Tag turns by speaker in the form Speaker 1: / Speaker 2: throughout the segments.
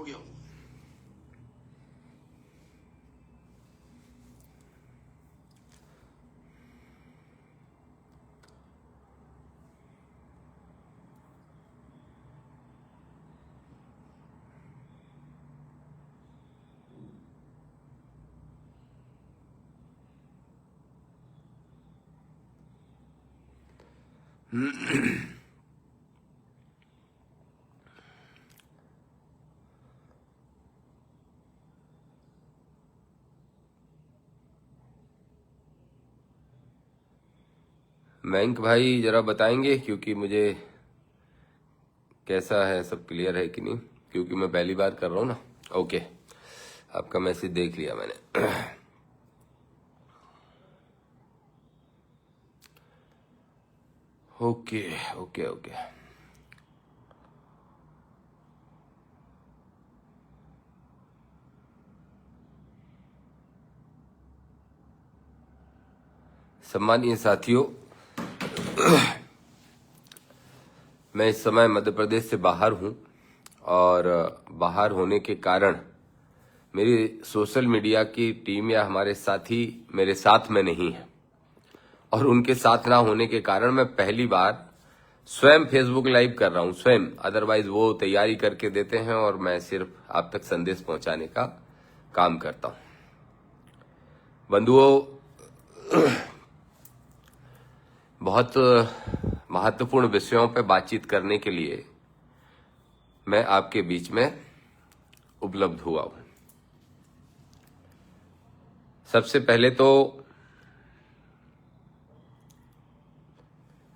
Speaker 1: खो गया हूं।
Speaker 2: मयंक भाई जरा बताएंगे, क्योंकि मुझे कैसा है, सब क्लियर है कि नहीं, क्योंकि मैं पहली बार कर रहा हूँ ना। ओके, आपका मैसेज देख लिया मैंने। Okay okay okay. सम्मानीय साथियों, मैं इस समय मध्य प्रदेश से बाहर हूं और बाहर होने के कारण मेरी सोशल मीडिया की टीम या हमारे साथी मेरे साथ में नहीं है, और उनके साथ ना होने के कारण मैं पहली बार स्वयं फेसबुक लाइव कर रहा हूं स्वयं। अदरवाइज वो तैयारी करके देते हैं और मैं सिर्फ आप तक संदेश पहुंचाने का काम करता हूं। बंधुओं, बहुत महत्वपूर्ण विषयों पर बातचीत करने के लिए मैं आपके बीच में उपलब्ध हुआ हूं। सबसे पहले तो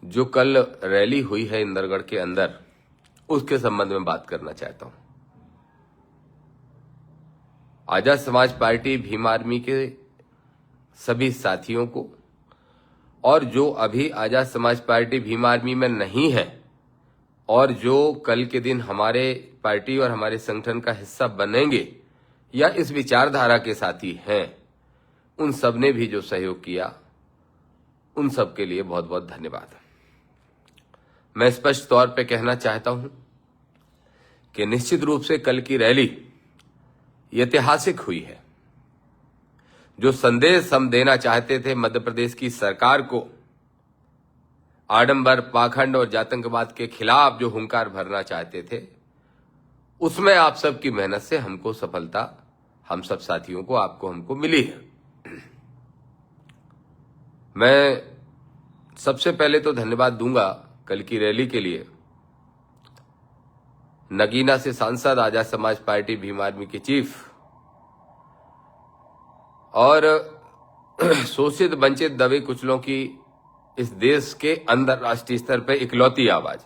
Speaker 2: जो कल रैली हुई है इंदरगढ़ के अंदर, उसके संबंध में बात करना चाहता हूं। आजाद समाज पार्टी भीम आर्मी के सभी साथियों को, और जो अभी आजाद समाज पार्टी भीम आर्मी में नहीं है और जो कल के दिन हमारे पार्टी और हमारे संगठन का हिस्सा बनेंगे या इस विचारधारा के साथी हैं, उन सब ने भी जो सहयोग किया, उन सब के लिए बहुत बहुत धन्यवाद। मैं स्पष्ट तौर पे कहना चाहता हूं कि निश्चित रूप से कल की रैली ऐतिहासिक हुई है। जो संदेश हम देना चाहते थे मध्य प्रदेश की सरकार को, आडंबर, पाखंड और जातंकवाद के खिलाफ जो हुंकार भरना चाहते थे, उसमें आप सबकी मेहनत से हमको सफलता, हम सब साथियों को, आपको, हमको मिली है। मैं सबसे पहले तो धन्यवाद दूंगा कल की रैली के लिए नगीना से सांसद, आजाद समाज पार्टी भीम आर्मी के चीफ और शोषित वंचित दबे कुचलों की इस देश के अंदर राष्ट्रीय स्तर पर इकलौती आवाज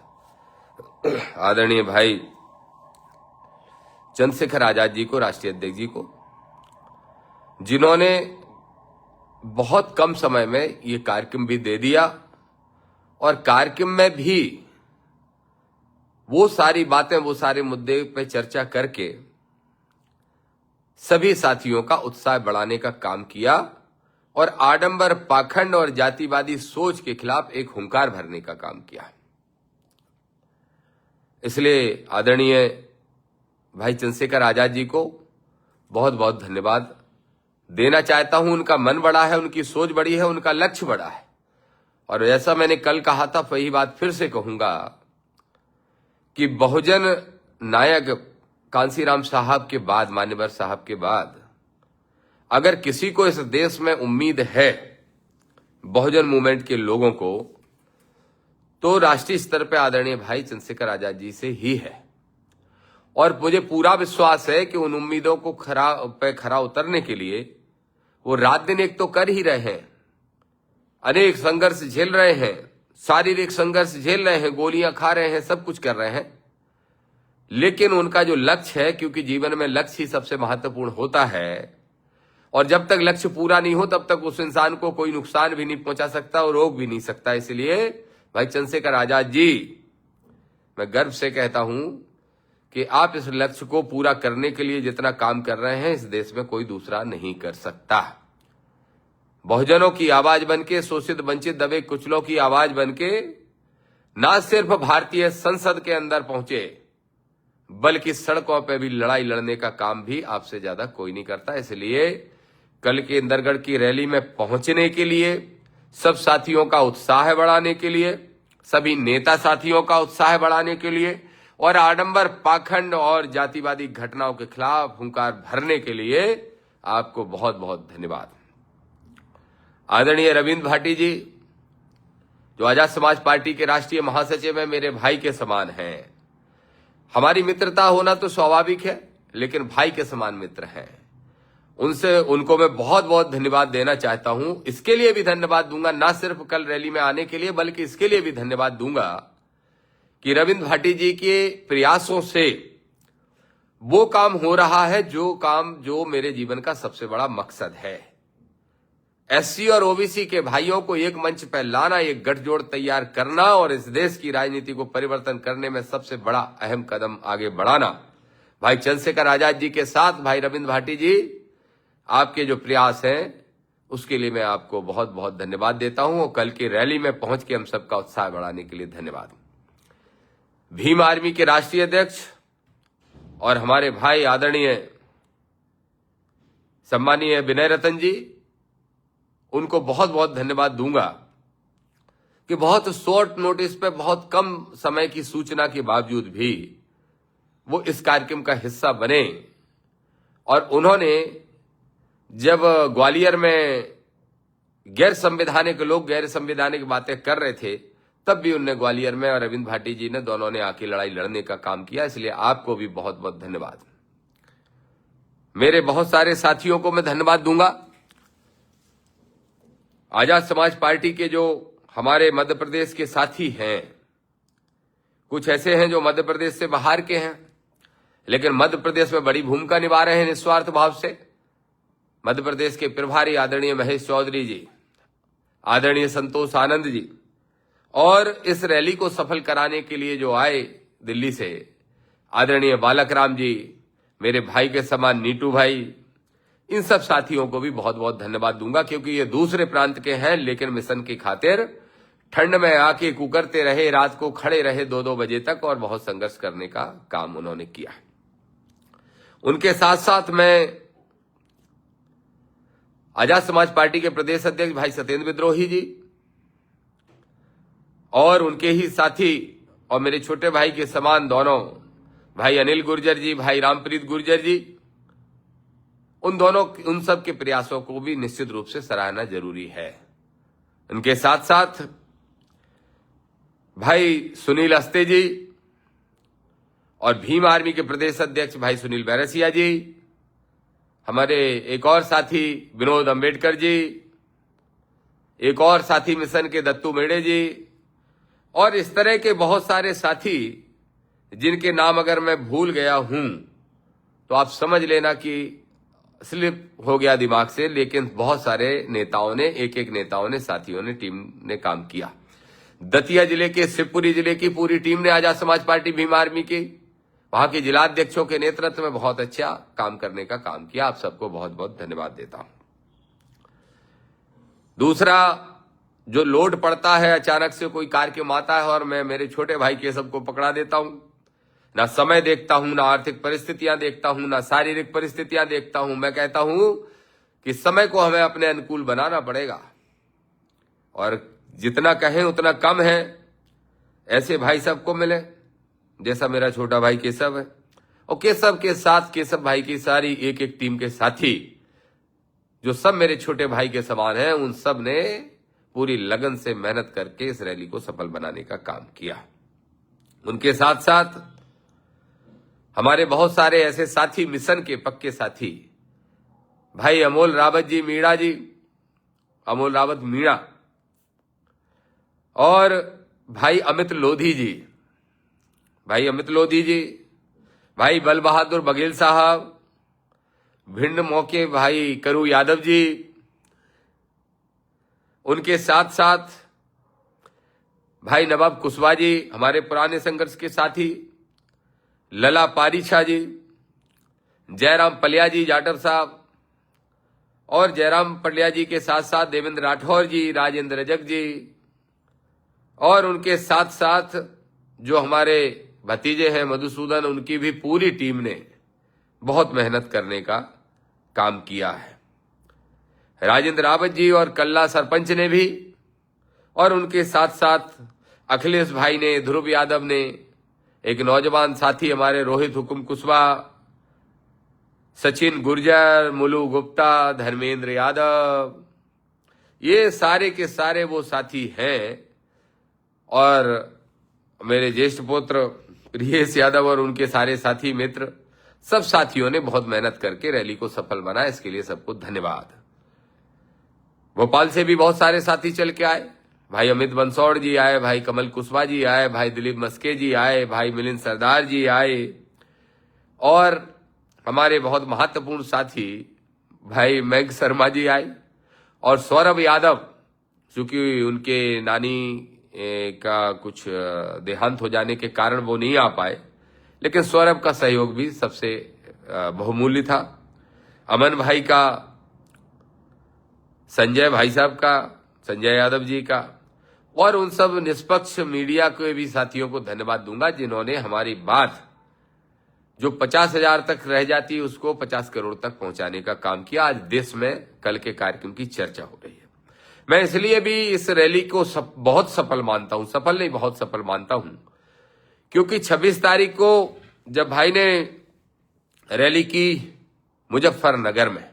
Speaker 2: आदरणीय भाई चंद्रशेखर आजाद जी को, राष्ट्रीय अध्यक्ष जी को, जिन्होंने बहुत कम समय में ये कार्यक्रम भी दे दिया और कार्यक्रम में भी वो सारी बातें, वो सारे मुद्दे पे चर्चा करके सभी साथियों का उत्साह बढ़ाने का काम किया और आडंबर, पाखंड और जातिवादी सोच के खिलाफ एक हुंकार भरने का काम किया। इसलिए आदरणीय भाई चंद्रशेखर आजाद जी को बहुत बहुत धन्यवाद देना चाहता हूं। उनका मन बड़ा है, उनकी सोच बड़ी है, उनका लक्ष्य बड़ा है, और जैसा मैंने कल कहा था, वही बात फिर से कहूंगा कि बहुजन नायक कांसीराम साहब के बाद, मान्यवर साहब के बाद, अगर किसी को इस देश में उम्मीद है बहुजन मूवमेंट के लोगों को, तो राष्ट्रीय स्तर पर आदरणीय भाई चंद्रशेखर आजाद जी से ही है। और मुझे पूरा विश्वास है कि उन उम्मीदों को खरा उतरने के लिए वो रात दिन एक तो कर ही रहे हैं, अनेक संघर्ष झेल रहे हैं, शारीरिक संघर्ष झेल रहे हैं, गोलियां खा रहे हैं, सब कुछ कर रहे हैं, लेकिन उनका जो लक्ष्य है, क्योंकि जीवन में लक्ष्य ही सबसे महत्वपूर्ण होता है, और जब तक लक्ष्य पूरा नहीं हो तब तक उस इंसान को कोई नुकसान भी नहीं पहुंचा सकता और रोक भी नहीं सकता। इसलिए भाई चंद्रशेखर आजाद जी, मैं गर्व से कहता हूं कि आप इस लक्ष्य को पूरा करने के लिए जितना काम कर रहे हैं, इस देश में कोई दूसरा नहीं कर सकता। बहुजनों की आवाज बनके, शोषित वंचित दबे कुचलों की आवाज बनके ना सिर्फ भारतीय संसद के अंदर पहुंचे, बल्कि सड़कों पे भी लड़ाई लड़ने का काम भी आपसे ज्यादा कोई नहीं करता। इसलिए कल के इंदरगढ़ की रैली में पहुंचने के लिए, सब साथियों का उत्साह बढ़ाने के लिए, सभी नेता साथियों का उत्साह बढ़ाने के लिए और आडंबर, पाखंड और जातिवादी घटनाओं के खिलाफ हुंकार भरने के लिए आपको बहुत बहुत धन्यवाद। आदरणीय रविंद्र भाटी जी, जो आजाद समाज पार्टी के राष्ट्रीय महासचिव हैं, मेरे भाई के समान हैं। हमारी मित्रता होना तो स्वाभाविक है, लेकिन भाई के समान मित्र हैं। उनको मैं बहुत बहुत धन्यवाद देना चाहता हूं। इसके लिए भी धन्यवाद दूंगा, ना सिर्फ कल रैली में आने के लिए, बल्कि इसके लिए भी धन्यवाद दूंगा कि रविंद्र भाटी जी के प्रयासों से वो काम हो रहा है जो मेरे जीवन का सबसे बड़ा मकसद है। एससी और ओबीसी के भाइयों को एक मंच पर लाना, एक गठजोड़ तैयार करना और इस देश की राजनीति को परिवर्तन करने में सबसे बड़ा अहम कदम आगे बढ़ाना। भाई चंद्रशेखर आजाद जी के साथ भाई रविंद्र भाटी जी, आपके जो प्रयास हैं उसके लिए मैं आपको बहुत बहुत धन्यवाद देता हूं और कल की रैली में पहुंच के हम सबका उत्साह बढ़ाने के लिए धन्यवाद। भीम आर्मी के राष्ट्रीय अध्यक्ष और हमारे भाई आदरणीय सम्मानीय विनय रतन जी, उनको बहुत बहुत धन्यवाद दूंगा कि बहुत शॉर्ट नोटिस पे, बहुत कम समय की सूचना के बावजूद भी वो इस कार्यक्रम का हिस्सा बने और उन्होंने जब ग्वालियर में गैर संवैधानिक बातें कर रहे थे, तब भी उनने ग्वालियर में और रविंद्र भाटी जी ने दोनों ने आके लड़ाई लड़ने का काम किया। इसलिए आपको भी बहुत बहुत धन्यवाद। मेरे बहुत सारे साथियों को मैं धन्यवाद दूंगा। आजाद समाज पार्टी के जो हमारे मध्य प्रदेश के साथी हैं, कुछ ऐसे हैं जो मध्य प्रदेश से बाहर के हैं, लेकिन मध्य प्रदेश में बड़ी भूमिका निभा रहे हैं निस्वार्थ भाव से। मध्य प्रदेश के प्रभारी आदरणीय महेश चौधरी जी, आदरणीय संतोष आनंद जी, और इस रैली को सफल कराने के लिए जो आए दिल्ली से आदरणीय बालक राम जी, मेरे भाई के समान नीटू भाई, इन सब साथियों को भी बहुत बहुत धन्यवाद दूंगा, क्योंकि ये दूसरे प्रांत के हैं, लेकिन मिशन की खातिर ठंड में आके कुकरते रहे, रात को खड़े रहे 2-2 बजे तक और बहुत संघर्ष करने का काम उन्होंने किया। उनके साथ साथ मैं आजाद समाज पार्टी के प्रदेश अध्यक्ष भाई सत्येंद्र विद्रोही जी और उनके ही साथी और मेरे छोटे भाई के समान दोनों भाई अनिल गुर्जर जी, भाई रामप्रीत गुर्जर जी, उन सब के प्रयासों को भी निश्चित रूप से सराहना जरूरी है। उनके साथ साथ भाई सुनील अस्ते जी और भीम आर्मी के प्रदेश अध्यक्ष भाई सुनील बैरसिया जी, हमारे एक और साथी विनोद अंबेडकर जी, एक और साथी मिशन के दत्तू मेड़े जी, और इस तरह के बहुत सारे साथी जिनके नाम अगर मैं भूल गया हूं तो आप समझ लेना कि स्लिप हो गया दिमाग से, लेकिन बहुत सारे नेताओं ने, एक नेताओं ने, साथियों ने, टीम ने काम किया। दतिया जिले के, शिवपुरी जिले की पूरी टीम ने आजाद समाज पार्टी भीम आर्मी की, वहां के जिलाध्यक्षों के नेतृत्व में बहुत अच्छा काम करने का काम किया। आप सबको बहुत बहुत धन्यवाद देता हूं। दूसरा, जो लोड पड़ता है, अचानक से कोई कार्यक्रम आता है और मैं मेरे छोटे भाई के सबको पकड़ा देता हूं, ना समय देखता हूं, ना आर्थिक परिस्थितियां देखता हूं, ना शारीरिक परिस्थितियां देखता हूं। मैं कहता हूं कि समय को हमें अपने अनुकूल बनाना पड़ेगा और जितना कहें उतना कम है। ऐसे भाई सबको मिले, जैसा मेरा छोटा भाई केशव है, और केशव के साथ केशव भाई की सारी एक टीम के साथी जो सब मेरे छोटे भाई के समान हैं, उन सब ने पूरी लगन से मेहनत करके इस रैली को सफल बनाने का काम किया। उनके साथ साथ हमारे बहुत सारे ऐसे साथी, मिशन के पक्के साथी, भाई अमोल रावत जी मीणा जी, अमोल रावत मीणा, और भाई अमित लोधी जी, भाई अमित लोधी जी, भाई बल बहादुर बघेल साहब, भिंड मौके भाई करू यादव जी, उनके साथ साथ भाई नवाब कुशवाहा जी, हमारे पुराने संघर्ष के साथी, लला पारीछा जी, जयराम पलिया जी जाटर साहब, और जयराम पलिया जी के साथ साथ देवेंद्र राठौर जी, राजेंद्र रजक जी, और उनके साथ साथ जो हमारे भतीजे हैं मधुसूदन, उनकी भी पूरी टीम ने बहुत मेहनत करने का काम किया है। राजेंद्र रावत जी और कल्ला सरपंच ने भी, और उनके साथ साथ अखिलेश भाई ने, ध्रुव यादव ने, एक नौजवान साथी हमारे रोहित हुकुम कुशवाहा, सचिन गुर्जर, मुलू गुप्ता, धर्मेंद्र यादव, ये सारे के सारे वो साथी हैं। और मेरे ज्येष्ठ पुत्र प्रियेश यादव और उनके सारे साथी मित्र, सब साथियों ने बहुत मेहनत करके रैली को सफल बनाया। इसके लिए सबको धन्यवाद। भोपाल से भी बहुत सारे साथी चल के आए। भाई अमित बंसौड़ जी आए, भाई कमल कुशवाहा जी आए, भाई दिलीप मस्के जी आए, भाई मिलिंद सरदार जी आए, और हमारे बहुत महत्वपूर्ण साथी भाई मेघ शर्मा जी आए, और सौरभ यादव, चूंकि उनके नानी का कुछ देहांत हो जाने के कारण वो नहीं आ पाए, लेकिन सौरभ का सहयोग भी सबसे बहुमूल्य था। अमन भाई का, संजय भाई साहब का, संजय यादव जी का, और उन सब निष्पक्ष मीडिया के भी साथियों को धन्यवाद दूंगा जिन्होंने हमारी बात जो 50,000 तक रह जाती है उसको 50 करोड़ तक पहुंचाने का काम किया। आज देश में कल के कार्यक्रम की चर्चा हो रही है। मैं इसलिए भी इस रैली को बहुत सफल मानता हूं, सफल नहीं बहुत सफल मानता हूं, क्योंकि 26 तारीख को जब भाई ने रैली की मुजफ्फरनगर में,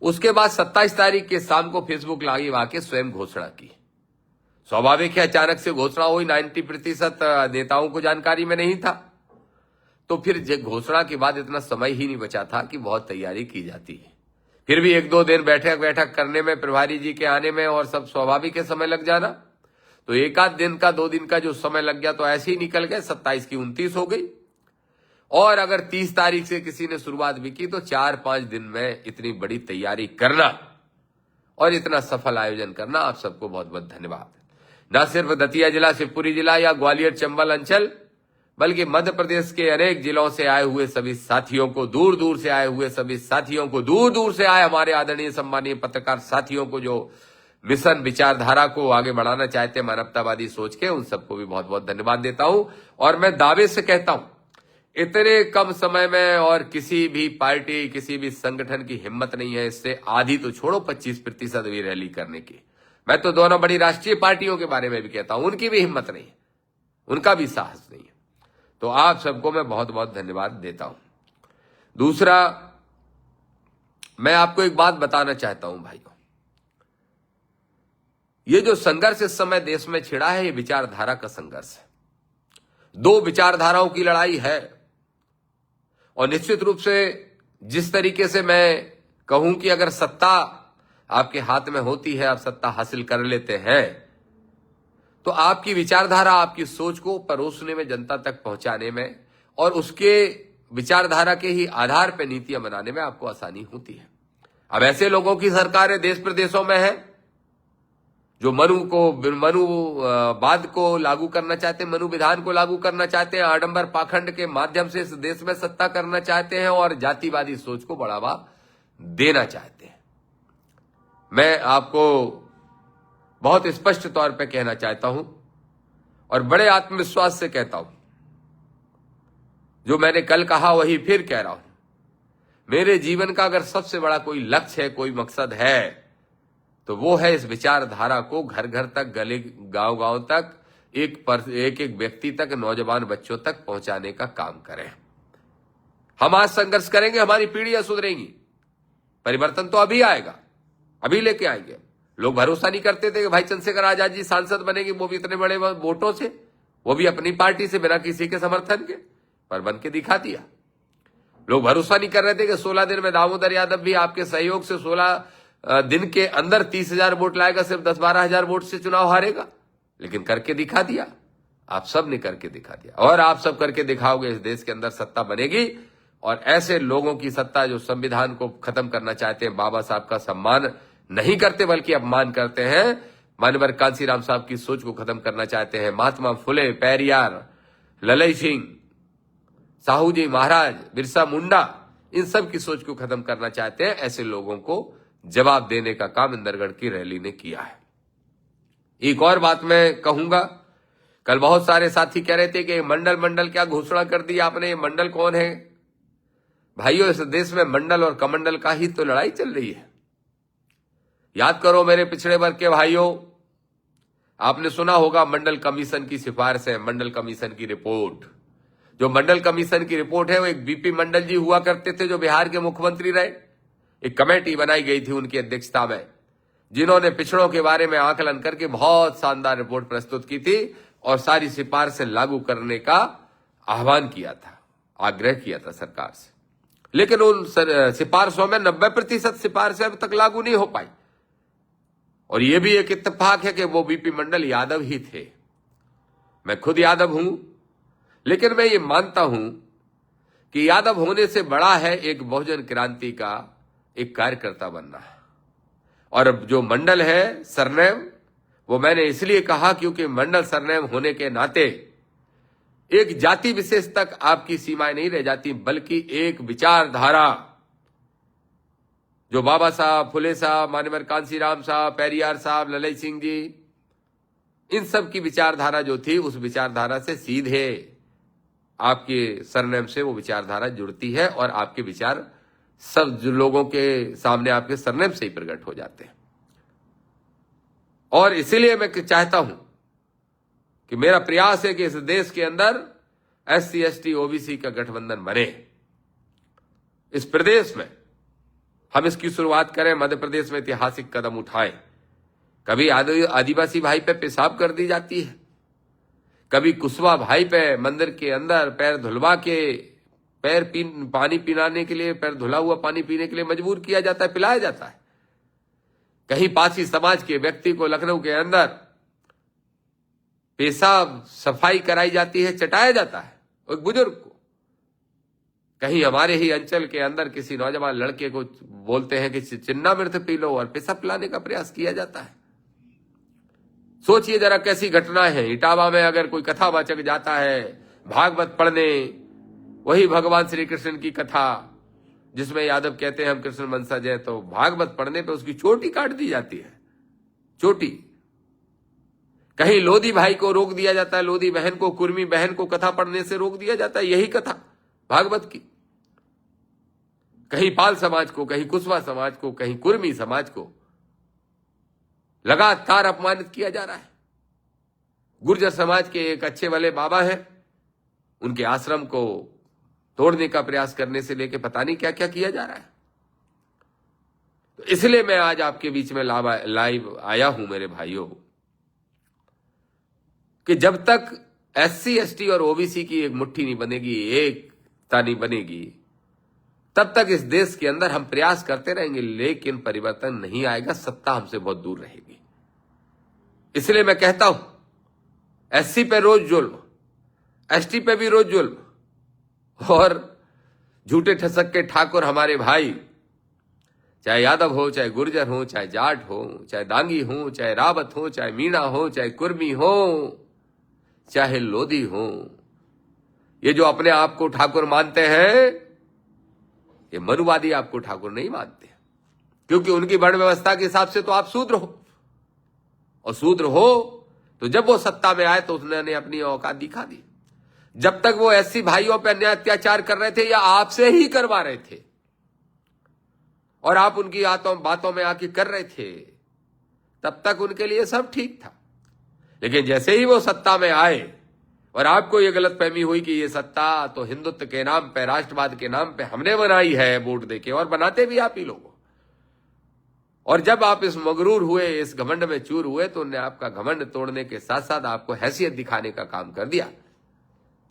Speaker 2: उसके बाद 27 तारीख के शाम को फेसबुक लाइव आके स्वयं घोषणा की। स्वाभाविक है, अचानक से घोषणा हुई, 90% नेताओं को जानकारी में नहीं था, तो फिर घोषणा के बाद इतना समय ही नहीं बचा था कि बहुत तैयारी की जाती है। फिर भी 1-2 दिन बैठक करने में, प्रभारी जी के आने में, और सब स्वाभाविक है समय लग जाना। तो 1 दिन का 2 दिन का जो समय लग गया तो ऐसे ही निकल गए। 27 की 29 हो गई, और अगर 30 तारीख से किसी ने शुरुआत भी की तो 4-5 दिन में इतनी बड़ी तैयारी करना और इतना सफल आयोजन करना, आप सबको बहुत बहुत धन्यवाद। न सिर्फ दतिया जिला, शिवपुरी जिला या ग्वालियर चंबल अंचल, बल्कि मध्य प्रदेश के अनेक जिलों से आए हुए सभी साथियों को, दूर दूर से आए हुए सभी साथियों को, दूर दूर से आए हमारे आदरणीय सम्मानीय पत्रकार साथियों को जो मिशन विचारधारा को आगे बढ़ाना चाहते हैं मानवतावादी सोच के, उन सबको भी बहुत बहुत धन्यवाद देता हूं। और मैं दावे से कहता हूं, इतने कम समय में और किसी भी पार्टी, किसी भी संगठन की हिम्मत नहीं है, इससे आधी तो छोड़ो 25% भी रैली करने की। मैं तो दोनों बड़ी राष्ट्रीय पार्टियों के बारे में भी कहता हूं, उनकी भी हिम्मत नहीं है, उनका भी साहस नहीं है। तो आप सबको मैं बहुत बहुत धन्यवाद देता हूं। दूसरा, मैं आपको एक बात बताना चाहता हूं भाइयों, ये जो संघर्ष इस समय देश में छिड़ा है, ये विचारधारा का संघर्ष है। 2 विचारधाराओं की लड़ाई है, और निश्चित रूप से जिस तरीके से मैं कहूं कि अगर सत्ता आपके हाथ में होती है, आप सत्ता हासिल कर लेते हैं, तो आपकी विचारधारा, आपकी सोच को परोसने में, जनता तक पहुंचाने में, और उसके विचारधारा के ही आधार पर नीतियां बनाने में आपको आसानी होती है। अब ऐसे लोगों की सरकारें देश प्रदेशों में है जो मनुवाद को लागू करना चाहते हैं, मनु विधान को लागू करना चाहते हैं, आडंबर पाखंड के माध्यम से इस देश में सत्ता करना चाहते हैं, और जातिवादी सोच को बढ़ावा देना चाहते हैं। मैं आपको बहुत स्पष्ट तौर पे कहना चाहता हूं, और बड़े आत्मविश्वास से कहता हूं, जो मैंने कल कहा वही फिर कह रहा हूं। मेरे जीवन का अगर सबसे बड़ा कोई लक्ष्य है, कोई मकसद है, तो वो है इस विचारधारा को घर घर तक, गली गांव गांव तक, एक व्यक्ति तक, नौजवान बच्चों तक पहुंचाने का काम करें। हम आज संघर्ष करेंगे, हमारी पीढ़ियां सुधरेंगी, परिवर्तन तो अभी आएगा, अभी लेके आएंगे। लोग भरोसा नहीं करते थे कि भाई चंद्रशेखर आजाद जी सांसद बनेंगे, वो भी इतने बड़े वोटों से, वो भी अपनी पार्टी से, बिना किसी के समर्थन के, पर बन के दिखा दिया। लोग भरोसा नहीं कर रहे थे कि 16 दिन में दामोदर यादव भी आपके सहयोग से 16 दिन के अंदर 30,000 वोट लाएगा, सिर्फ 10-12 हजार वोट से चुनाव हारेगा, लेकिन करके दिखा दिया। आप सब ने करके दिखा दिया, और आप सब करके दिखाओगे, इस देश के अंदर सत्ता बनेगी। और ऐसे लोगों की सत्ता जो संविधान को खत्म करना चाहते हैं, बाबा साहब का सम्मान नहीं करते बल्कि अपमान करते हैं, मानवर कांसीराम साहब की सोच को खत्म करना चाहते हैं, महात्मा फुले, पेरियार, ललई सिंह, साहू जी महाराज, बिरसा मुंडा, इन सब की सोच को खत्म करना चाहते हैं, ऐसे लोगों को जवाब देने का काम इंदरगढ़ की रैली ने किया है। एक और बात मैं कहूंगा कल बहुत सारे साथी कह रहे थे कि मंडल मंडल क्या घोषणा कर दी आपने, ये मंडल कौन है? भाइयों, इस देश में मंडल और कमंडल का ही तो लड़ाई चल रही है। याद करो मेरे पिछड़े वर्ग के भाइयों, आपने सुना होगा मंडल कमीशन की सिफारिश है, मंडल कमीशन की रिपोर्ट। जो मंडल कमीशन की रिपोर्ट है वो एक बीपी मंडल जी हुआ करते थे जो बिहार के मुख्यमंत्री रहे। एक कमेटी बनाई गई थी उनकी अध्यक्षता में, जिन्होंने पिछड़ों के बारे में आकलन करके बहुत शानदार रिपोर्ट प्रस्तुत की थी और सारी सिफारिशें लागू करने का आह्वान किया था, आग्रह किया था सरकार से। लेकिन उन सिफारिशों में 90% सिफारिशें अब तक लागू नहीं हो पाई। और यह भी एक इत्तेफाक है कि वो बीपी मंडल यादव ही थे। मैं खुद यादव हूं, लेकिन मैं ये मानता हूं कि यादव होने से बड़ा है एक बहुजन क्रांति का एक कार्यकर्ता बनना। और अब जो मंडल है सरनेम, वो मैंने इसलिए कहा क्योंकि मंडल सरनेम होने के नाते एक जाति विशेष तक आपकी सीमाएं नहीं रह जाती, बल्कि एक विचारधारा जो बाबा साहब, फुले साहब, मानवर कांसीराम साहब, पेरियार साहब, ललई सिंह जी, इन सब की विचारधारा जो थी, उस विचारधारा से सीधे आपके सरनेम से वो विचारधारा जुड़ती है और आपके विचार सब लोगों के सामने आपके सरनेम से ही प्रकट हो जाते हैं। और इसीलिए मैं चाहता हूं कि मेरा प्रयास है कि इस देश के अंदर SC ST OBC का गठबंधन बने। इस प्रदेश में हम इसकी शुरुआत करें, मध्य प्रदेश में ऐतिहासिक कदम उठाएं। कभी आदिवासी भाई पे पेशाब कर दी जाती है, कभी कुशवा भाई पे मंदिर के अंदर पैर धुलवा के पानी पिलाने के लिए, पैर धुला हुआ पानी पीने के लिए मजबूर किया जाता है, पिलाया जाता है। कहीं पासी समाज के व्यक्ति को लखनऊ के अंदर पेशाब सफाई कराई जाती है, चटाया जाता है एक बुजुर्ग को। कहीं हमारे ही अंचल के अंदर किसी नौजवान लड़के को बोलते हैं कि चिन्ना मिर्च पी लो और पेशाब पिलाने का प्रयास किया जाता है। सोचिए जरा कैसी घटना है। इटावा में अगर कोई कथावाचक जाता है भागवत पढ़ने, वही भगवान श्री कृष्ण की कथा जिसमें यादव कहते हैं हम कृष्ण वंशज हैं, तो भागवत पढ़ने पे उसकी चोटी काट दी जाती है, चोटी। कहीं लोधी भाई को रोक दिया जाता है, लोधी बहन को, कुर्मी बहन को कथा पढ़ने से रोक दिया जाता है, यही कथा भागवत की। कहीं पाल समाज को, कहीं कुशवा समाज को, कहीं कुर्मी समाज को लगातार अपमानित किया जा रहा है। गुर्जर समाज के एक अच्छे वाले बाबा हैं, उनके आश्रम को तोड़ने का प्रयास करने से लेके पता नहीं क्या क्या किया जा रहा है। तो इसलिए मैं आज आपके बीच में लाइव आया हूं मेरे भाइयों, कि जब तक SC ST और OBC की एक मुट्ठी नहीं बनेगी, एकता नहीं बनेगी, तब तक इस देश के अंदर हम प्रयास करते रहेंगे, लेकिन परिवर्तन नहीं आएगा, सत्ता हमसे बहुत दूर रहेगी। इसलिए मैं कहता हूं SC पे रोज जुल्म, ST पे भी रोज जुल्म, और झूठे ठसक के ठाकुर हमारे भाई, चाहे यादव हो, चाहे गुर्जर हो, चाहे जाट हो, चाहे दांगी हो, चाहे रावत हो, चाहे मीणा हो, चाहे कुर्मी हो, चाहे लोधी हो, ये जो अपने आप को ठाकुर मानते हैं, ये मनुवादी आपको ठाकुर नहीं मानते, क्योंकि उनकी वर्ण व्यवस्था के हिसाब से तो आप शूद्र हो। और शूद्र हो तो जब वो सत्ता में आए तो उसने अपनी औकात दिखा दी। जब तक वो SC भाइयों पर अन्याय अत्याचार कर रहे थे या आपसे ही करवा रहे थे और आप उनकी बातों में आके कर रहे थे, तब तक उनके लिए सब ठीक था। लेकिन जैसे ही वो सत्ता में आए और आपको ये गलतफहमी हुई कि ये सत्ता तो हिंदुत्व के नाम पे, राष्ट्रवाद के नाम पे हमने बनाई है वोट देके, और बनाते भी आप ही लोग। और जब आप इस मगरूर हुए, इस घमंड में चूर हुए, तो उन्हें आपका घमंड तोड़ने के साथ साथ आपको हैसियत दिखाने का काम कर दिया।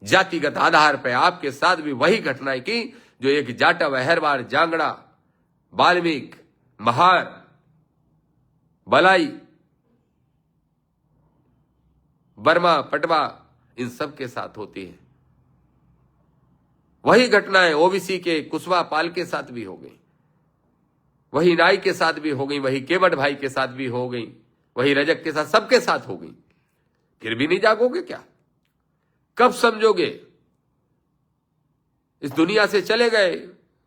Speaker 2: जातिगत आधार पर आपके साथ भी वही घटनाएं की जो एक जाटा, वहरवार, जांगड़ा, बाल्मीक, महार, बलाई, बर्मा, पटवा, इन सब के साथ होती है। वही घटनाएं OBC के कुशवा पाल के साथ भी हो गई, वही नाई के साथ भी हो गई, वही केवट भाई के साथ भी हो गई, वही रजक के साथ, सबके साथ हो गई। फिर भी नहीं जागोगे क्या? कब समझोगे? इस दुनिया से चले गए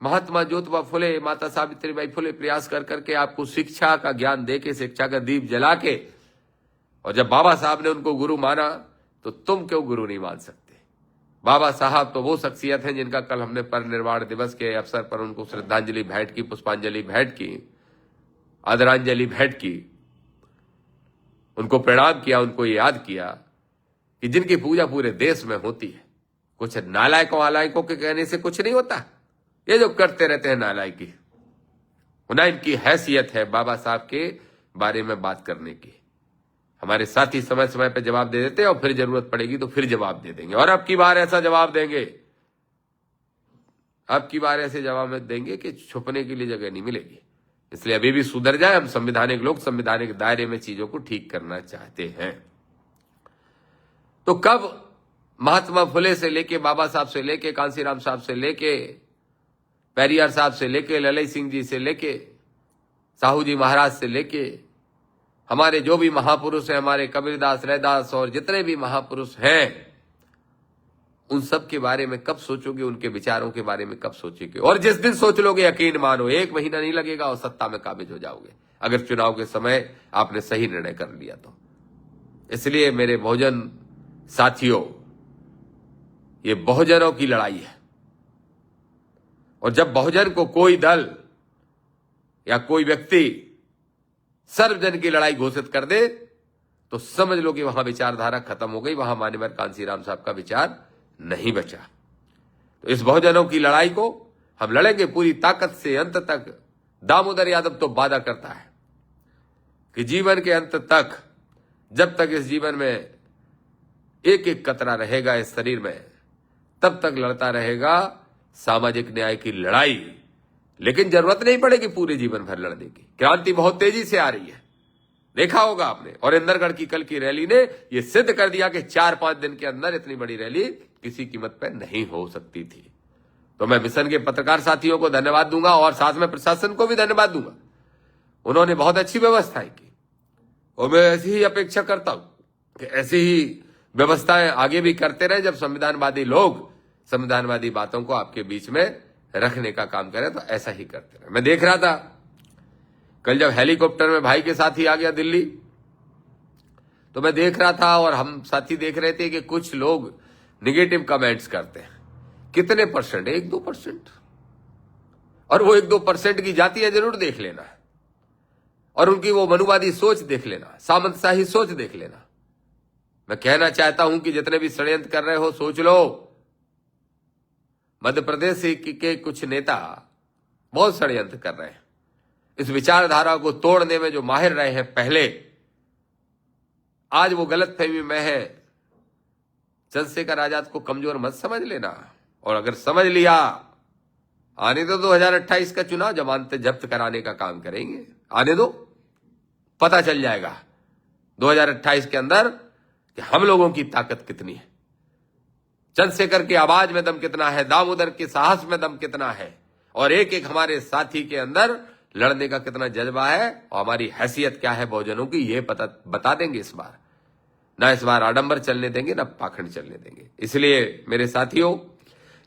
Speaker 2: महात्मा ज्योतिबा फुले, माता सावित्रीबाई फुले, प्रयास कर करके आपको शिक्षा का ज्ञान देके, शिक्षा का दीप जला के, और जब बाबा साहब ने उनको गुरु माना तो तुम क्यों गुरु नहीं मान सकते? बाबा साहब तो वो शख्सियत हैं जिनका कल हमने परिनिर्वाण दिवस के अवसर पर उनको श्रद्धांजलि भेंट की, पुष्पांजलि भेंट की, आदरांजलि भेंट की, उनको प्रणाम किया, उनको याद किया कि जिनकी पूजा पूरे देश में होती है। कुछ नालायकों आलायकों के कहने से कुछ नहीं होता। ये जो करते रहते हैं नालायकी, ना इनकी हैसियत है बाबा साहब के बारे में बात करने की। हमारे साथी समय समय पर जवाब दे देते हैं और फिर जरूरत पड़ेगी तो फिर जवाब दे देंगे। और अब की बार ऐसा जवाब देंगे, अब की बार ऐसे जवाब में देंगे कि छुपने के लिए जगह नहीं मिलेगी। इसलिए अभी भी सुधर जाए। हम संवैधानिक लोग संवैधानिक दायरे में चीजों को ठीक करना चाहते हैं। तो कब महात्मा फुले से लेके, बाबा साहब से लेके, कांसीराम साहब से लेके, पेरियार साहब से लेके, ललित सिंह जी से लेके, साहू जी महाराज से लेके, हमारे जो भी महापुरुष हैं, हमारे कबीरदास, रैदास और जितने भी महापुरुष हैं, उन सब के बारे में कब सोचोगे? उनके विचारों के बारे में कब सोचोगे? और जिस दिन सोच लोगे, यकीन मानो 1 महीना नहीं लगेगा और सत्ता में काबिज हो जाओगे, अगर चुनाव के समय आपने सही निर्णय कर लिया तो। इसलिए मेरे बहुजन साथियों, ये बहुजनों की लड़ाई है। और जब बहुजन को कोई दल या कोई व्यक्ति सर्वजन की लड़ाई घोषित कर दे तो समझ लो कि वहां विचारधारा खत्म हो गई, वहां मान्यवर कांसीराम साहब का विचार नहीं बचा। तो इस बहुजनों की लड़ाई को हम लड़ेंगे पूरी ताकत से अंत तक। दामोदर यादव तो वादा करता है कि जीवन के अंत तक, जब तक इस जीवन में एक एक कतरा रहेगा इस शरीर में, तब तक लड़ता रहेगा सामाजिक न्याय की लड़ाई। लेकिन जरूरत नहीं पड़ेगी पूरे जीवन भर लड़ने की। क्रांति बहुत तेजी से आ रही है, देखा होगा आपने। और इंदरगढ़ की कल की रैली ने यह सिद्ध कर दिया कि 4-5 दिन के अंदर इतनी बड़ी रैली किसी कीमत पर नहीं हो सकती थी। तो मैं मिशन के पत्रकार साथियों को धन्यवाद दूंगा और साथ में प्रशासन को भी धन्यवाद दूंगा। उन्होंने बहुत अच्छी व्यवस्थाएं की और मैं ऐसी ही अपेक्षा करता हूं कि ऐसी ही व्यवस्थाएं आगे भी करते रहे। जब संविधानवादी लोग संविधानवादी बातों को आपके बीच में रखने का काम करें तो ऐसा ही करते रहे। मैं देख रहा था कल जब हेलीकॉप्टर में भाई के साथ ही आ गया दिल्ली, तो मैं देख रहा था और हम साथी देख रहे थे कि कुछ लोग निगेटिव कमेंट्स करते हैं। कितने परसेंट? 1-2%। और वो 1-2% की जातियां जरूर देख लेना और उनकी वो मनुवादी सोच देख लेना, सामंतशाही सोच देख लेना। मैं कहना चाहता हूं कि जितने भी षड्यंत्र कर रहे हो, सोच लो। मध्य प्रदेश के कुछ नेता बहुत षड्यंत्र कर रहे हैं। इस विचारधारा को तोड़ने में जो माहिर रहे हैं पहले, आज वो गलतफहमी में है। चंद्रशेखर आजाद को कमजोर मत समझ लेना, और अगर समझ लिया, आने दो 2028 का चुनाव, जमानतें जब्त कराने का काम करेंगे। आने दो, पता चल जाएगा 2028 के अंदर कि हम लोगों की ताकत कितनी है, चंद्रशेखर की आवाज में दम कितना है, दामोदर के साहस में दम कितना है, और एक एक हमारे साथी के अंदर लड़ने का कितना जज्बा है, और हमारी हैसियत क्या है बहुजनों की, ये बता देंगे इस बार। ना इस बार आडंबर चलने देंगे, ना पाखंड चलने देंगे। इसलिए मेरे साथियों,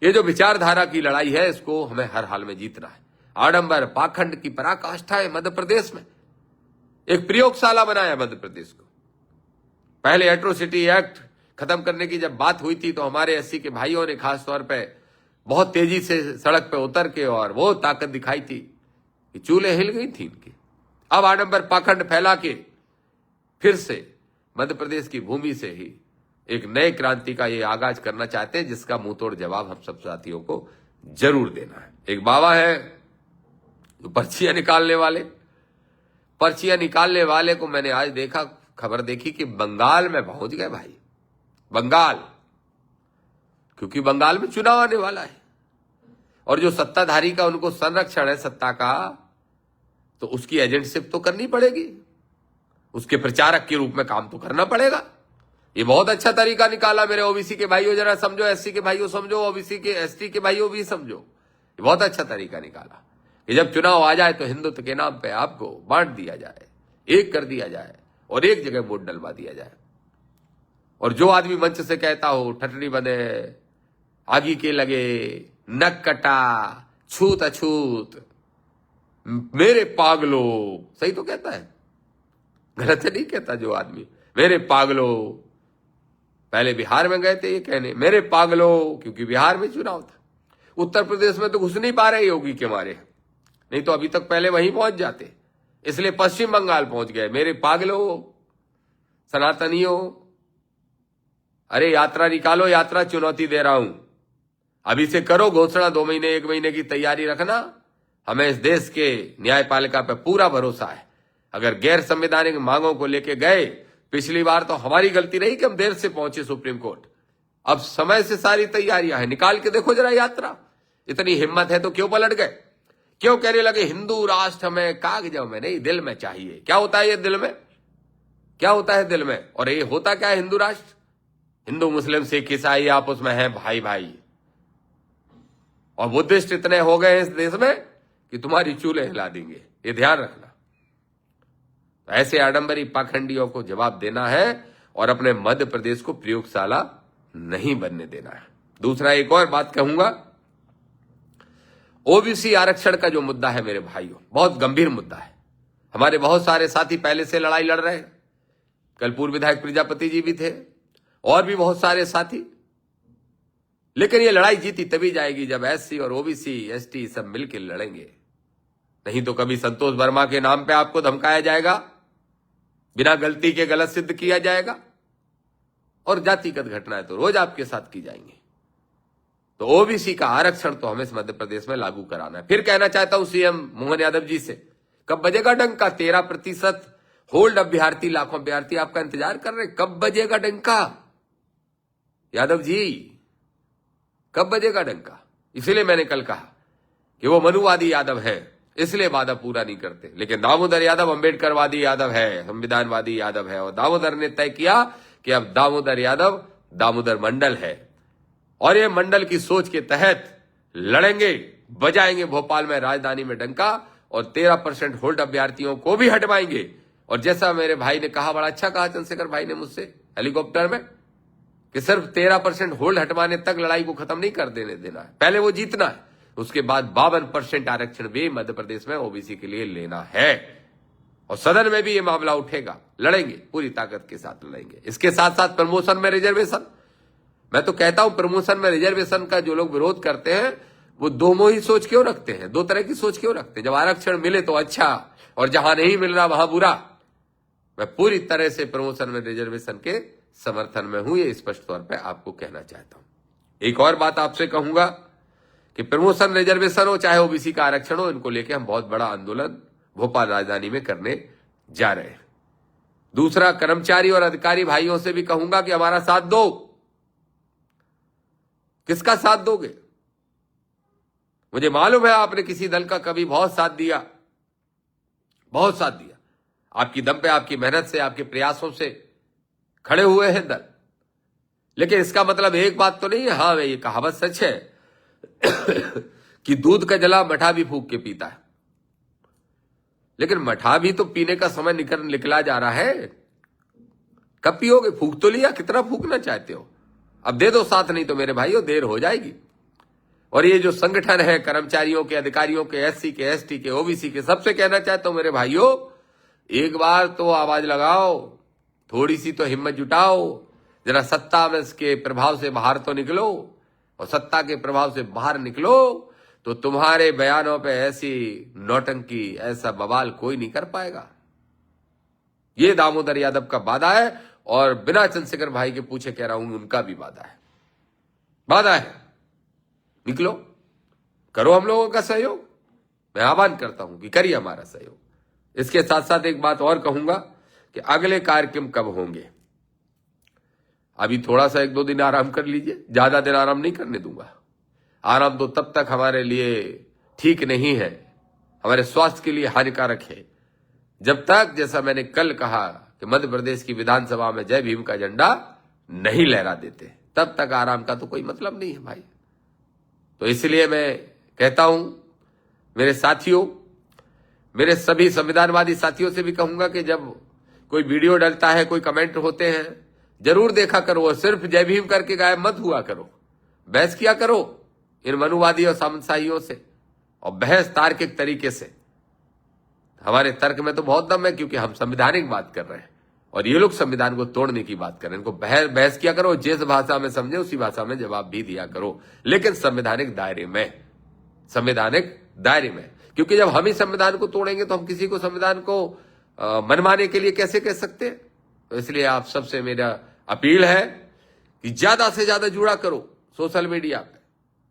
Speaker 2: ये जो विचारधारा की लड़ाई है, इसको हमें हर हाल में जीतना है। आडंबर पाखंड की पराकाष्ठा है मध्य प्रदेश में। एक प्रयोगशाला बनाया मध्य प्रदेश को। पहले एट्रोसिटी एक्ट खत्म करने की जब बात हुई थी तो हमारे एससी के भाइयों ने खास तौर पे बहुत तेजी से सड़क पे उतर के और वो ताकत दिखाई थी कि चूल्हे हिल गई थी इनकी। अब आडंबर पाखंड फैला के फिर से मध्य प्रदेश की भूमि से ही एक नए क्रांति का ये आगाज करना चाहते हैं, जिसका मुंहतोड़ जवाब हम सब साथियों को जरूर देना है। एक बाबा है जो पर्चियां निकालने वाले को मैंने आज देखा, खबर देखी कि बंगाल में पहुंच गए भाई। बंगाल, क्योंकि बंगाल में चुनाव आने वाला है और जो सत्ताधारी का उनको संरक्षण है सत्ता का, तो उसकी एजेंटशिप तो करनी पड़ेगी, उसके प्रचारक के रूप में काम तो करना पड़ेगा। ये बहुत अच्छा तरीका निकाला मेरे ओबीसी के भाइयों, जरा समझो, एससी के भाइयों समझो, ओबीसी के एसटी के भाइयों भी समझो। ये बहुत अच्छा तरीका निकाला कि जब चुनाव आ जाए तो हिंदुत्व के नाम पे आपको बांट दिया जाए, एक कर दिया जाए और एक जगह वोट डलवा दिया जाए। और जो आदमी मंच से कहता हो ठटनी बने, आगी के लगे, नक कटा, छूत अछूत, मेरे पागलो, सही तो कहता है, गलत नहीं कहता जो आदमी, मेरे पागलो, पहले बिहार में गए थे ये कहने, मेरे पागलों, क्योंकि बिहार में चुनाव था। उत्तर प्रदेश में तो घुस नहीं पा रहे योगी के मारे, नहीं तो अभी तक पहले वहीं पहुंच जाते, इसलिए पश्चिम बंगाल पहुंच गए। मेरे पागलों, सनातनियों, अरे यात्रा निकालो, यात्रा चुनौती दे रहा हूं, अभी से करो घोषणा, 2 महीने 1 महीने की तैयारी रखना। हमें इस देश के न्यायपालिका पर पूरा भरोसा है। अगर गैर संवैधानिक मांगों को लेके गए, पिछली बार तो हमारी गलती रही कि हम देर से पहुंचे सुप्रीम कोर्ट, अब समय से सारी तैयारियां हैं, निकाल के देखो जरा यात्रा। इतनी हिम्मत है तो क्यों पलट गए? क्यों कहने लगे हिंदू राष्ट्र हमें कागजों में नहीं दिल में चाहिए? क्या होता है ये दिल में? क्या होता है दिल में? और ये होता क्या है हिंदू राष्ट्र? हिंदू मुस्लिम सिख ईसाई आपस में हैं भाई भाई, और बुद्धिस्ट इतने हो गए इस देश में कि तुम्हारी चूल्हे हिला देंगे, ये ध्यान रखना। तो ऐसे आडंबरी पाखंडियों को जवाब देना है और अपने मध्य प्रदेश को प्रयोगशाला नहीं बनने देना है। दूसरा एक और बात कहूंगा, ओबीसी आरक्षण का जो मुद्दा है मेरे भाइयों, बहुत गंभीर मुद्दा है। हमारे बहुत सारे साथी पहले से लड़ाई लड़ रहे हैं, कल पूर्व विधायक प्रजापति जी भी थे और भी बहुत सारे साथी, लेकिन ये लड़ाई जीती तभी जाएगी जब एससी और ओबीसी एसटी सब मिलकर लड़ेंगे। नहीं तो कभी संतोष वर्मा के नाम पे आपको धमकाया जाएगा, बिना गलती के गलत सिद्ध किया जाएगा, और जातिगत घटनाएं तो रोज आपके साथ की जाएंगी। तो ओबीसी का आरक्षण तो हमें मध्य प्रदेश में लागू कराना है। फिर कहना चाहता हूं सीएम मोहन यादव जी से, कब बजेगा डंका? 13% होल्ड अभ्यर्थी, लाखों अभ्यर्थी आपका इंतजार कर रहे, कब बजेगा डंका? यादव जी कब बजेगा डंका? इसलिए मैंने कल कहा कि वो मनुवादी यादव है, इसलिए वादा पूरा नहीं करते, लेकिन दामोदर यादव अम्बेडकरवादी यादव है, संविधानवादी यादव है, और दामोदर ने तय किया कि अब दामोदर यादव दामोदर मंडल है, और ये मंडल की सोच के तहत लड़ेंगे, बजाएंगे भोपाल में राजधानी में डंका, और 13% होल्ड अभ्यर्थियों को भी हटवाएंगे। और जैसा मेरे भाई ने कहा, बड़ा अच्छा कहा चंद्रशेखर भाई ने मुझसे हेलीकॉप्टर में, कि सिर्फ 13% होल्ड हटवाने तक लड़ाई को खत्म नहीं कर देने देना है, पहले वो जीतना है, उसके बाद 52% आरक्षण भी मध्य प्रदेश में ओबीसी के लिए लेना है, और सदन में भी ये मामला उठेगा, लड़ेंगे, पूरी ताकत के साथ लड़ेंगे। इसके साथ साथ प्रमोशन में रिजर्वेशन, मैं तो कहता हूं प्रमोशन में रिजर्वेशन का जो लोग विरोध करते हैं वो दो मोही सोच क्यों रखते हैं, दो तरह की सोच क्यों रखते हैं? जब आरक्षण मिले तो अच्छा, और जहां नहीं मिल रहा वहां बुरा। मैं पूरी तरह से प्रमोशन में रिजर्वेशन के समर्थन में हूं, ये स्पष्ट तौर पे आपको कहना चाहता हूं। एक और बात आपसे कहूंगा कि प्रमोशन रिजर्वेशन हो चाहे ओबीसी का आरक्षण हो, इनको लेके हम बहुत बड़ा आंदोलन भोपाल राजधानी में करने जा रहे हैं। दूसरा, कर्मचारी और अधिकारी भाइयों से भी कहूंगा कि हमारा साथ दो। किसका साथ दोगे? मुझे मालूम है आपने किसी दल का कभी बहुत साथ दिया, बहुत साथ दिया, आपकी दम पे, आपकी मेहनत से, आपके प्रयासों से खड़े हुए हैं दल, लेकिन इसका मतलब एक बात तो नहीं है, हाँ ये कहावत सच है कि दूध का जला मठा भी फूंक के पीता है, लेकिन मठा भी तो पीने का समय निकला जा रहा है, कब पियोगे? फूंक तो लिया, कितना फूंकना चाहते हो? अब दे दो साथ, नहीं तो मेरे भाइयों देर हो जाएगी। और ये जो संगठन है कर्मचारियों के, अधिकारियों के, एससी के, एसटी के, ओबीसी के, सबसे कहना चाहता हूं मेरे भाइयों, एक बार तो आवाज लगाओ, थोड़ी सी तो हिम्मत जुटाओ, जरा सत्ता में के प्रभाव से बाहर तो निकलो, और सत्ता के प्रभाव से बाहर निकलो तो तुम्हारे बयानों पे ऐसी नौटंकी, ऐसा बवाल कोई नहीं कर पाएगा। ये दामोदर यादव का वादा है, और बिना चंद्रशेखर भाई के पूछे कह रहा हूं, उनका भी वादा है, वादा है। निकलो, करो हम लोगों का सहयोग, मैं आह्वान करता हूं कि करिए हमारा सहयोग। इसके साथ साथ एक बात और कहूंगा कि अगले कार्यक्रम कब होंगे, अभी थोड़ा सा 1-2 दिन आराम कर लीजिए, ज्यादा दिन आराम नहीं करने दूंगा। आराम तो तब तक हमारे लिए ठीक नहीं है, हमारे स्वास्थ्य के लिए हानिकारक है, जब तक, जैसा मैंने कल कहा कि मध्य प्रदेश की विधानसभा में जय भीम का झंडा नहीं लहरा देते, तब तक आराम का तो कोई मतलब नहीं है भाई। तो इसलिए मैं कहता हूं मेरे साथियों, मेरे सभी संविधानवादी साथियों से भी कहूंगा कि जब कोई वीडियो डलता है, कोई कमेंट होते हैं, जरूर देखा करो, और सिर्फ जय भीम करके गायब मत हुआ करो, बहस किया करो इन मनुवादी और सामंतशाहियों से, और बहस तार्किक तरीके से। हमारे तर्क में तो बहुत दम है, क्योंकि हम संवैधानिक बात कर रहे हैं, और ये लोग संविधान को तोड़ने की बात करें। इनको बहस किया करो, जिस भाषा में समझे उसी भाषा में जवाब भी दिया करो, लेकिन संवैधानिक दायरे में, संवैधानिक दायरे में। क्योंकि जब हम ही संविधान को तोड़ेंगे तो हम किसी को संविधान को मनमाने के लिए कैसे कह सकते हैं। तो इसलिए आप सबसे मेरा अपील है कि ज्यादा से ज्यादा जुड़ा करो सोशल मीडिया पे।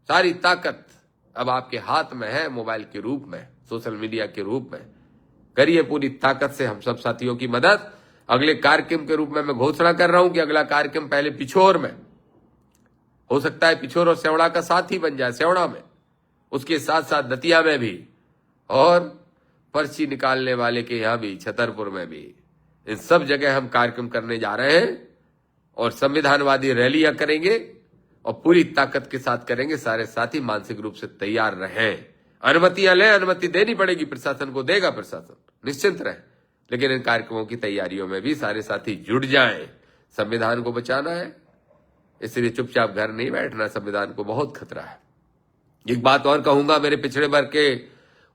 Speaker 2: सारी ताकत अब आपके हाथ में है, मोबाइल के रूप में, सोशल मीडिया के रूप में। करिए पूरी ताकत से हम सब साथियों की मदद। अगले कार्यक्रम के रूप में मैं घोषणा कर रहा हूं कि अगला कार्यक्रम पहले पिछोर में हो सकता है, पिछोर और सेवड़ा का साथ ही बन जाए, सेवड़ा में, उसके साथ साथ दतिया में भी, और पर्ची निकालने वाले के यहां भी, छतरपुर में भी। इन सब जगह हम कार्यक्रम करने जा रहे हैं और संविधानवादी रैलियां करेंगे और पूरी ताकत के साथ करेंगे। सारे साथी मानसिक रूप से तैयार रहें। अनुमतियां लें, अनुमति देनी पड़ेगी, प्रशासन को देगा प्रशासन, निश्चिंत रहें। लेकिन इन कार्यक्रमों की तैयारियों में भी सारे साथी जुट जाएं। संविधान को बचाना है, इसलिए चुपचाप घर नहीं बैठना, संविधान को बहुत खतरा है। एक बात और कहूंगा, मेरे पिछड़े वर्ग के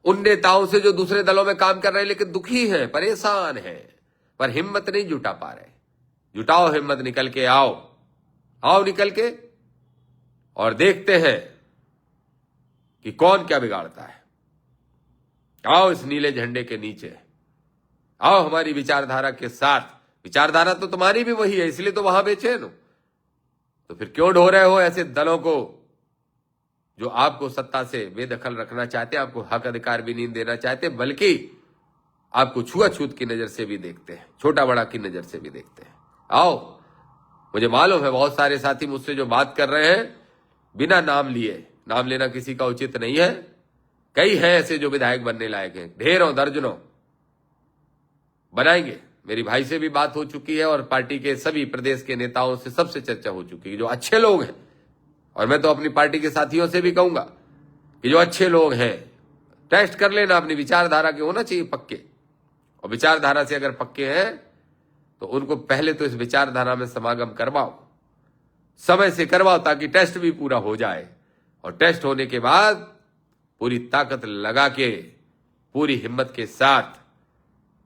Speaker 2: उन नेताओं से जो दूसरे दलों में काम कर रहे हैं लेकिन दुखी हैं, परेशान हैं, पर हिम्मत नहीं जुटा पा रहे। जुटाओ हिम्मत, निकल के आओ निकल के, और देखते हैं कि कौन क्या बिगाड़ता है। आओ इस नीले झंडे के नीचे, आओ हमारी विचारधारा के साथ। विचारधारा तो तुम्हारी भी वही है, इसलिए तो वहां बेचैन हो। तो फिर क्यों ढो रहे हो ऐसे दलों को जो आपको सत्ता से बेदखल रखना चाहते हैं, आपको हक अधिकार भी नहीं देना चाहते, बल्कि आपको छुआछूत की नजर से भी देखते हैं, छोटा बड़ा की नजर से भी देखते हैं। आओ, मुझे मालूम है बहुत सारे साथी मुझसे जो बात कर रहे हैं बिना नाम लिए, नाम लेना किसी का उचित नहीं है, कई हैं ऐसे जो विधायक बनने लायक हैं, ढेरों दर्जनों बनाएंगे। मेरी भाई से भी बात हो चुकी है और पार्टी के सभी प्रदेश के नेताओं से सबसे चर्चा हो चुकी है, जो अच्छे लोग हैं। और मैं तो अपनी पार्टी के साथियों से भी कहूंगा कि जो अच्छे लोग हैं टेस्ट कर लेना, अपनी विचारधारा के होना चाहिए पक्के, और विचारधारा से अगर पक्के हैं तो उनको पहले तो इस विचारधारा में समागम करवाओ, समय से करवाओ, ताकि टेस्ट भी पूरा हो जाए। और टेस्ट होने के बाद पूरी ताकत लगा के, पूरी हिम्मत के साथ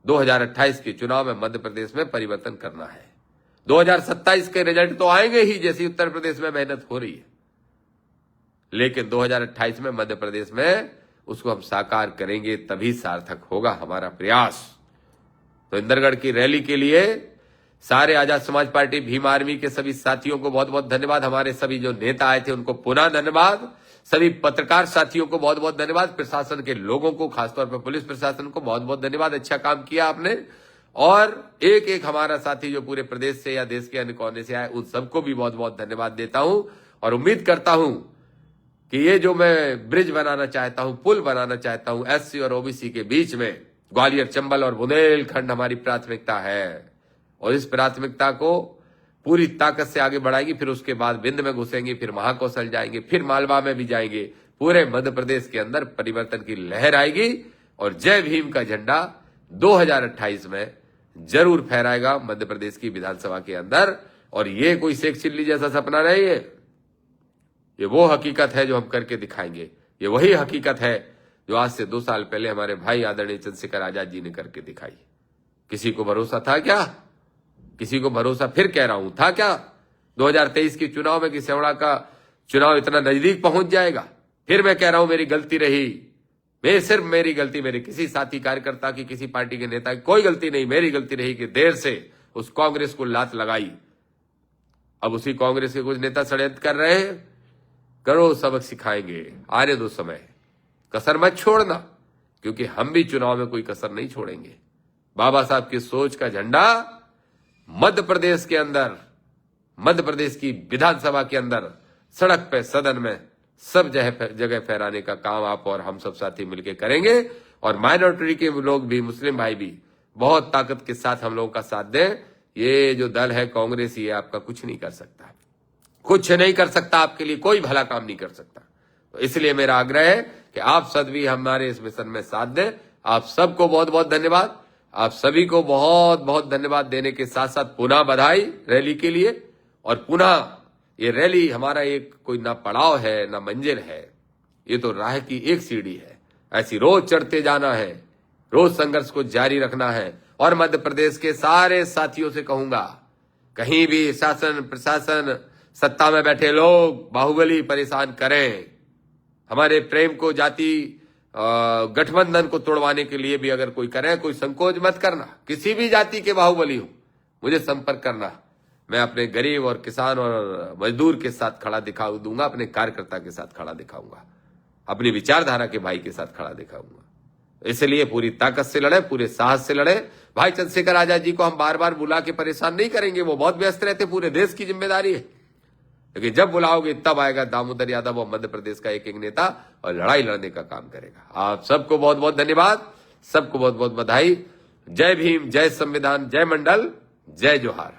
Speaker 2: 2028 के चुनाव में मध्य प्रदेश में परिवर्तन करना है। 2027 के रिजल्ट तो आएंगे ही, जैसी उत्तर प्रदेश में मेहनत हो रही है, लेकिन 2028 में मध्य प्रदेश में उसको हम साकार करेंगे, तभी सार्थक होगा हमारा प्रयास। तो इंदरगढ़ की रैली के लिए सारे आजाद समाज पार्टी, भीम आर्मी के सभी साथियों को बहुत बहुत धन्यवाद। हमारे सभी जो नेता आए थे उनको पुनः धन्यवाद। सभी पत्रकार साथियों को बहुत बहुत धन्यवाद। प्रशासन के लोगों को, खासतौर पर पुलिस प्रशासन को बहुत बहुत धन्यवाद, अच्छा काम किया आपने। और एक एक हमारा साथी जो पूरे प्रदेश से या देश के अन्य कोने से आए, उन सबको भी बहुत बहुत धन्यवाद देता हूं। और उम्मीद करता हूं कि ये जो मैं ब्रिज बनाना चाहता हूं, पुल बनाना चाहता हूं एससी और ओबीसी के बीच में, ग्वालियर, चंबल और बुंदेलखंड हमारी प्राथमिकता है, और इस प्राथमिकता को पूरी ताकत से आगे बढ़ाएंगे। फिर उसके बाद बिंद में घुसेंगे, फिर महाकौशल जाएंगे, फिर मालवा में भी जाएंगे। पूरे मध्य प्रदेश के अंदर परिवर्तन की लहर आएगी और जय भीम का झंडा 2028 में जरूर फहराएगा मध्य प्रदेश की विधानसभा के अंदर। और ये कोई शेख चिल्ली जैसा सपना नहीं है, ये वो हकीकत है जो हम करके दिखाएंगे। ये वही हकीकत है जो आज से 2 साल पहले हमारे भाई आदरणीय चंद्रशेखर आजाद जी ने करके दिखाई। किसी को भरोसा था क्या? किसी को भरोसा, फिर कह रहा हूं, था क्या 2023 के चुनाव में कि सेवड़ा का चुनाव इतना नजदीक पहुंच जाएगा? फिर मैं कह रहा हूं, मेरी गलती रही, सिर्फ मेरी गलती, मेरे किसी साथी कार्यकर्ता की, किसी पार्टी के नेता की कोई गलती नहीं, मेरी गलती रही कि देर से उस कांग्रेस को लात लगाई। अब उसी कांग्रेस के कुछ नेता षड्यंत्र कर रहे हैं, करो, सबक सिखाएंगे, आने दो समय, कसर मत छोड़ना, क्योंकि हम भी चुनाव में कोई कसर नहीं छोड़ेंगे। बाबा साहब की सोच का झंडा मध्य प्रदेश के अंदर, मध्य प्रदेश की विधानसभा के अंदर, सड़क पे, सदन में, सब जगह फहराने का काम आप और हम सब साथी मिलकर करेंगे। और माइनॉरिटी के लोग भी, मुस्लिम भाई भी बहुत ताकत के साथ हम लोगों का साथ दें। ये जो दल है कांग्रेस, ये आपका कुछ नहीं कर सकता, कुछ नहीं कर सकता, आपके लिए कोई भला काम नहीं कर सकता। तो इसलिए मेरा आग्रह है कि आप सब भी हमारे इस मिशन में साथ दें। आप सबको बहुत बहुत धन्यवाद। आप सभी को बहुत बहुत धन्यवाद देने के साथ साथ पुनः बधाई रैली के लिए। और पुनः ये रैली हमारा एक कोई ना पड़ाव है ना मंजिल है, ये तो राह की एक सीढ़ी है। ऐसी रोज चढ़ते जाना है, रोज संघर्ष को जारी रखना है और मध्य प्रदेश के सारे साथियों से कहूंगा, कहीं भी शासन प्रशासन सत्ता में बैठे लोग बाहुबली परेशान करें, हमारे प्रेम को जाति गठबंधन को तोड़वाने के लिए भी अगर कोई करे, कोई संकोच मत करना। किसी भी जाति के बाहुबली हो, मुझे संपर्क करना। मैं अपने गरीब और किसान और मजदूर के साथ खड़ा दिखा दूंगा, अपने कार्यकर्ता के साथ खड़ा दिखाऊंगा, अपनी विचारधारा के भाई के साथ खड़ा दिखाऊंगा। इसलिए पूरी ताकत से लड़े, पूरे साहस से लड़े। भाई चंद्रशेखर आजाद जी को हम बार बार बुला के परेशान नहीं करेंगे, वो बहुत व्यस्त रहते, पूरे देश की जिम्मेदारी है। लेकिन जब बुलाओगे तब आएगा दामोदर यादव और मध्य प्रदेश का एक एक नेता और लड़ाई लड़ने का काम करेगा। आप सबको बहुत बहुत धन्यवाद, सबको बहुत बहुत बधाई। जय भीम, जय संविधान, जय मंडल, जय जोहार।